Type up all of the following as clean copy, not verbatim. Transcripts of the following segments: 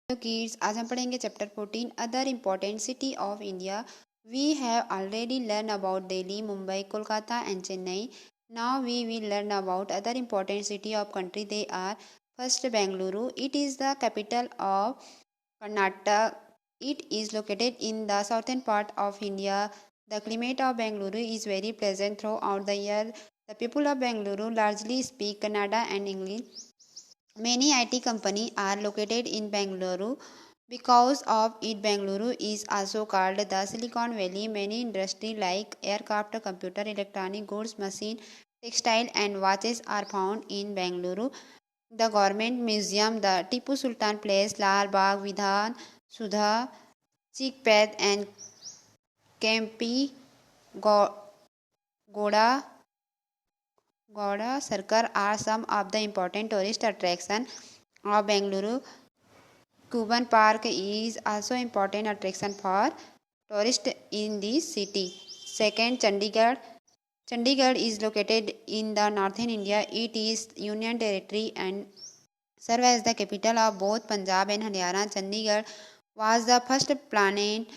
तो किड्स, आज हम पढ़ेंगे chapter 14 other important city of India. We have already learn about Delhi, Mumbai, Kolkata and Chennai. Now we will learn about other important city of country. They are first Bengaluru. It is the capital of Karnataka. It is located in the southern part of India. The climate of Bengaluru is very pleasant throughout the year. The people of Bengaluru largely speak Kannada and English. Many IT companies are located in Bengaluru. Because of it, Bengaluru is also called the Silicon Valley. Many industries like aircraft, computer, electronic goods, machine, textile, and watches are found in Bengaluru. The government museum, the Tipu Sultan Place, Lal Bagh, Vidhan, Sudha, Chikpet, and Kempi Goda Circle are some of the important tourist attractions of Bengaluru. Cuban Park is also important attraction for tourists in this city. Second, Chandigarh. Chandigarh is located in the northern India. It is Union Territory and serves as the capital of both Punjab and Haryana. Chandigarh was the first planned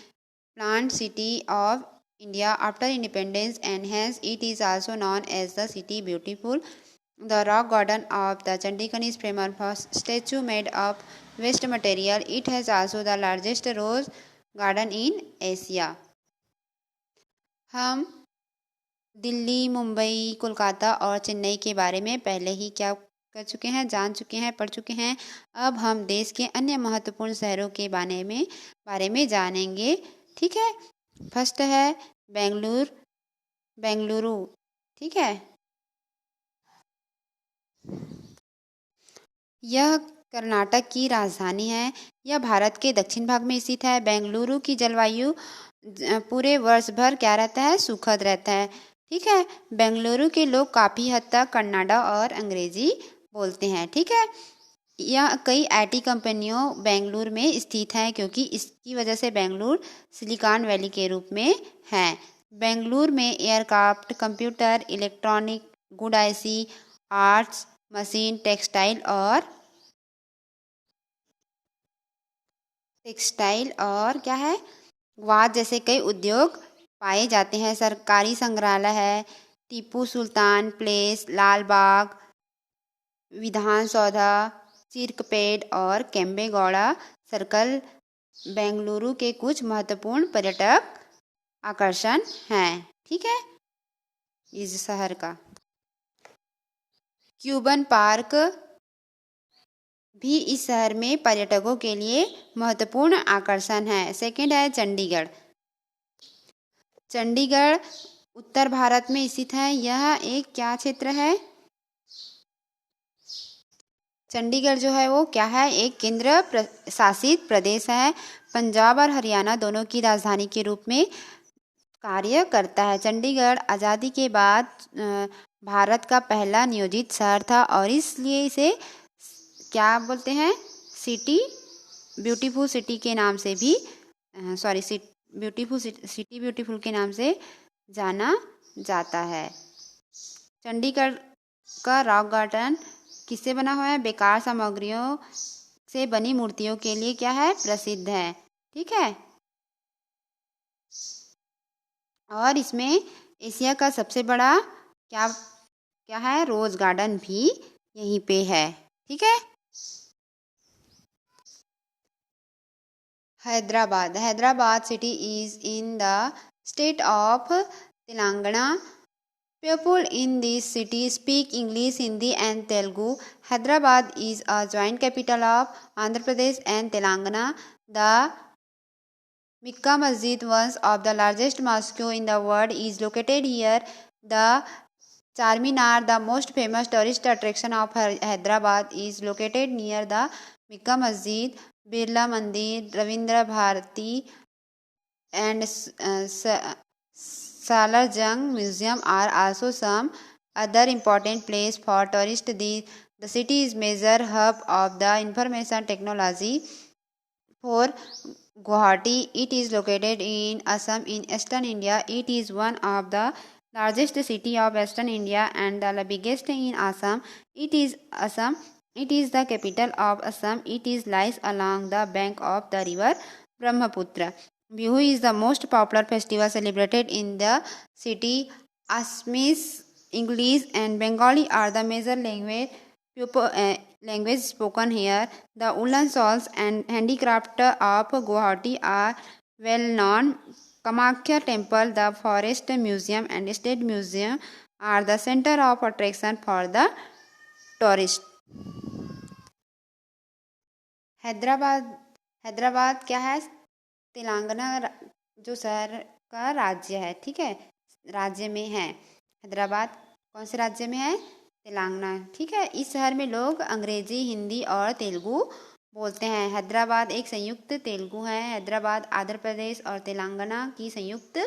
city of India after independence, and hence it is also known as the City Beautiful. The rock garden of the Chandigarh is famous for statue made of waste material. It has also the largest rose garden in Asia. हम दिल्ली, मुंबई, कोलकाता और चेन्नई के बारे में पहले ही क्या कर चुके हैं, जान चुके हैं, पढ़ चुके हैं. अब हम देश के अन्य महत्वपूर्ण शहरों के बारे में जानेंगे. ठीक है. फर्स्ट है बेंगलुरु. ठीक है. यह कर्नाटक की राजधानी है. यह भारत के दक्षिण भाग में स्थित है. बेंगलुरु की जलवायु पूरे वर्ष भर क्या रहता है, सुखद रहता है. ठीक है. बेंगलुरु के लोग काफ़ी हद तक कन्नड़ा और अंग्रेजी बोलते हैं. ठीक है. यह कई आईटी कंपनियों बेंगलुरु में स्थित हैं, क्योंकि इसकी वजह से बेंगलुरु सिलिकॉन वैली के रूप में है. बेंगलुरु में aircraft, computer, electronic, good IC, arts, machine, textile और क्या है, वाद जैसे कई उद्योग पाए जाते हैं. सरकारी संग्रहालय है, टीपू सुल्तान प्लेस, लाल बाग, विधान सौधा, चिरकपेट और केम्बेगौड़ा सर्कल बेंगलुरु के कुछ महत्वपूर्ण पर्यटक आकर्षण हैं. ठीक है. इस शहर का क्यूबन पार्क भी इस शहर में पर्यटकों के लिए महत्वपूर्ण आकर्षण है. सेकंड है चंडीगढ़. चंडीगढ़ उत्तर भारत में स्थित है. यह एक क्या क्षेत्र है, चंडीगढ़ जो है वो क्या है, एक केंद्र शासित प्रदेश है. पंजाब और हरियाणा दोनों की राजधानी के रूप में कार्य करता है. चंडीगढ़ आज़ादी के बाद भारत का पहला नियोजित शहर था और इसलिए इसे क्या बोलते हैं, ब्यूटीफुल सिटी के नाम से भी ब्यूटीफुल के नाम से जाना जाता है. चंडीगढ़ का रॉक गार्डन किससे बना हुआ है, बेकार सामग्रियों से बनी मूर्तियों के लिए क्या है, प्रसिद्ध है. ठीक है. और इसमें एशिया का सबसे बड़ा क्या है, रोज गार्डन भी यहीं पे है. ठीक है. Hyderabad city is in the state of Telangana. People in this city speak English, Hindi and Telugu. Hyderabad is a joint capital of Andhra Pradesh and Telangana. The Mecca Masjid, one of the largest mosques in the world, is located here. The Charminar, the most famous tourist attraction of Hyderabad, is located near the Mecca Masjid. Birla Mandir, Ravindra Bharati and Salarjung Museum are also some other important place for tourists. The city is major hub of the information technology for Guwahati. It is located in Assam in eastern India. It is one of the largest city of western India and the biggest in Assam. It is Assam It is the capital of Assam. It is lies along the bank of the river Brahmaputra. Bihu is the most popular festival celebrated in the city. Assamese, English and Bengali are the major language spoken here. The woolen shawls and handicraft of Guwahati are well known. Kamakya Temple, the Forest Museum and State Museum are the center of attraction for the tourists. Hyderabad Hyderabad क्या है? तेलंगाना जो शहर का राज्य है, ठीक है, राज्य में है हैदराबाद। कौन से राज्य में है? तेलंगाना, ठीक है। इस शहर में लोग अंग्रेजी, हिंदी और तेलुगु बोलते हैं। हैदराबाद एक संयुक्त तेलुगु है। हैदराबाद आंध्र प्रदेश और तेलंगाना की संयुक्त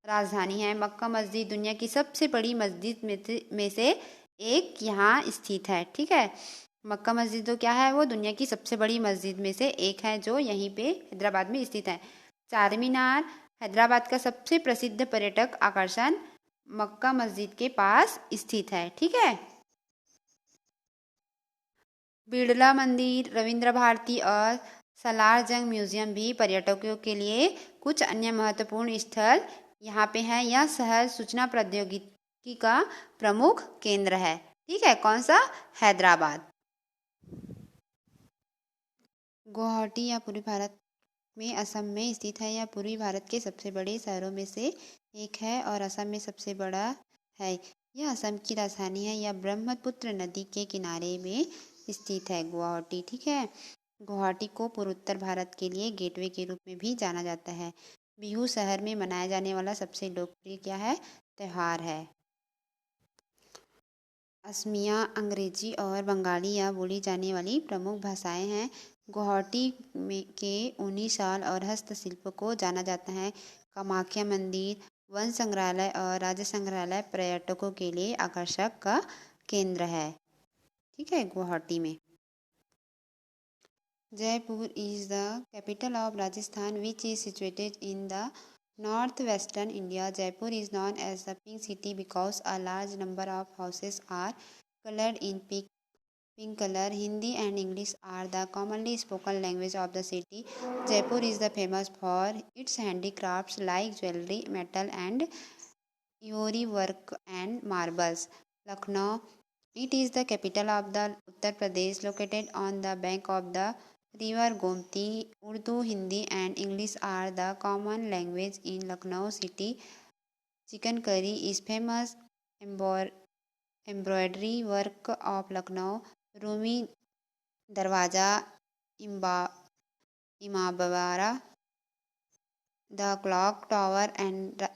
राजधानी है। मक्का मस्जिद दुनिया की सबसे बड़ी मस्जिद में से एक यहाँ स्थित है, ठीक है। मक्का मस्जिद तो क्या है? वो दुनिया की सबसे बड़ी मस्जिद में से एक है जो यहीं पे हैदराबाद में स्थित है। चार मीनार हैदराबाद का सबसे प्रसिद्ध पर्यटक आकर्षण मक्का मस्जिद के पास स्थित है, ठीक है। बिड़ला मंदिर, रविंद्र भारती और सलार जंग म्यूजियम भी पर्यटकों के लिए कुछ अन्य महत्वपूर्ण स्थल यहाँ पे हैं। यह शहर सूचना प्रौद्योगिकी का प्रमुख केंद्र है, ठीक है। कौन सा? हैदराबाद। गुवाहाटी या पूर्वी भारत में असम में स्थित है। यह पूर्वी भारत के सबसे बड़े शहरों में से एक है और असम में सबसे बड़ा है। यह असम की राजधानी है। यह ब्रह्मपुत्र नदी के किनारे में स्थित है गुवाहाटी, ठीक है। गुवाहाटी को पूर्वोत्तर भारत के लिए गेटवे के रूप में भी जाना जाता है। बिहू शहर में मनाया जाने वाला सबसे लोकप्रिय क्या है? त्यौहार है। असमिया, अंग्रेजी और बंगाली या बोली जाने वाली प्रमुख भाषाएं हैं। गुवाहाटी के ऊनी शाल और हस्तशिल्प को जाना जाता है। कामाख्या मंदिर, वन संग्रहालय और राज्य संग्रहालय पर्यटकों के लिए आकर्षक का केंद्र है, ठीक है, गुवाहाटी में। Jaipur is the capital of Rajasthan which is situated in the northwestern India. Jaipur is known as the Pink City because a large number of houses are colored in pink color. Hindi and English are the commonly spoken language of the city. Jaipur is the famous for its handicrafts like jewelry, metal and ivory work and marbles. Lucknow, it is the capital of the Uttar Pradesh, located on the bank of the river Gomti. Urdu, Hindi and English are the common language in Lucknow city. Chicken curry is famous. Embroidery work of Lucknow, Rumi Darwaza, Imambara, the clock tower and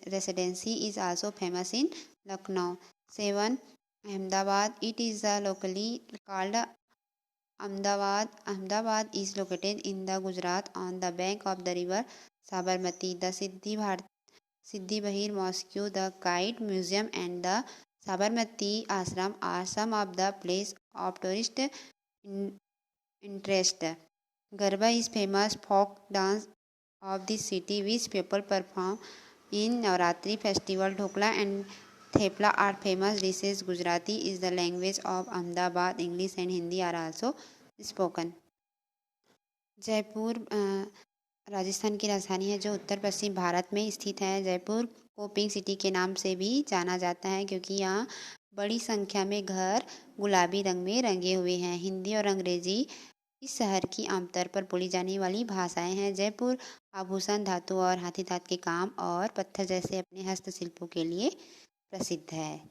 residency is also famous in Lucknow. 7. Ahmedabad, it is locally called Ahmedabad. Ahmedabad is located in the Gujarat on the bank of the river Sabarmati. The Siddhi Bahir Mosque, the Kite Museum and the Sabarmati Ashram are some of the places of tourist interest. Garba is famous folk dance of this city which people perform in Navratri festival. Dhokla and thepla are famous dishes. Gujarati is the language of Ahmedabad. English and Hindi are also spoken. Jaipur Rajasthan की राजधानी है जो उत्तर पश्चिम भारत में स्थित है। जयपुर को pink city के नाम से भी जाना जाता है क्योंकि यहाँ बड़ी संख्या में घर गुलाबी रंग में रंगे हुए हैं। हिंदी और अंग्रेजी इस शहर की आमतौर पर बोली जाने वाली भाषाएं हैं। जयपुर आभूषण, धातु और हाथी दांत के काम और पत्थर जैसे अपने हस्तशिल्पों के लिए प्रसिद्ध है।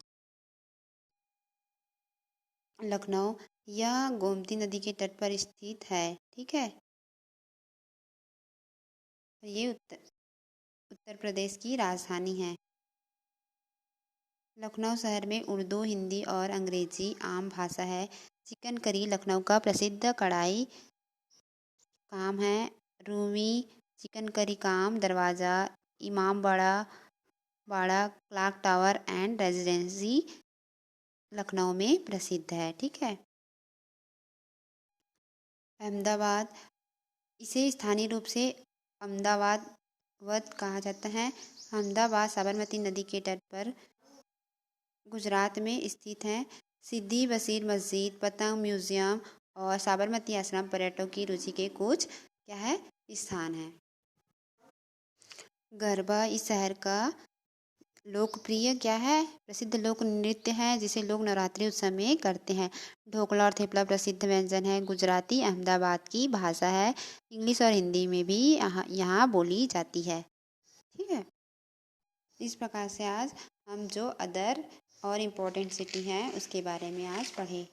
लखनऊ, यह गोमती नदी के तट पर स्थित है, ठीक है। ये उत्तर प्रदेश की राजधानी है। लखनऊ शहर में उर्दू, हिंदी और अंग्रेजी आम भाषा है। चिकन करी लखनऊ का प्रसिद्ध कढ़ाई काम है। रूमी चिकन करी काम दरवाज़ा, इमाम बाड़ा, clock tower and residency Lucknow में प्रसिद्ध है, ठीक है। अहमदाबाद, इसे स्थानीय रूप से अहमदाबाद वत कहा जाता है। अहमदाबाद साबरमती नदी के तट पर गुजरात में स्थित है। सिद्धि बशीर मस्जिद, पतंग म्यूजियम और साबरमती आश्रम पर्यटकों की रुचि के कुछ क्या है स्थान है। गरबा इस शहर का लोकप्रिय क्या है प्रसिद्ध लोक नृत्य है जिसे लोग नवरात्रि उत्सव में करते हैं। ढोकला और थेपला प्रसिद्ध व्यंजन है। गुजराती अहमदाबाद की भाषा है। इंग्लिश और हिंदी में भी यहाँ बोली जाती है। ठीक है, इस प्रकार से आज हम जो अदर और इम्पोर्टेंट सिटी हैं उसके बारे में आज पढ़े।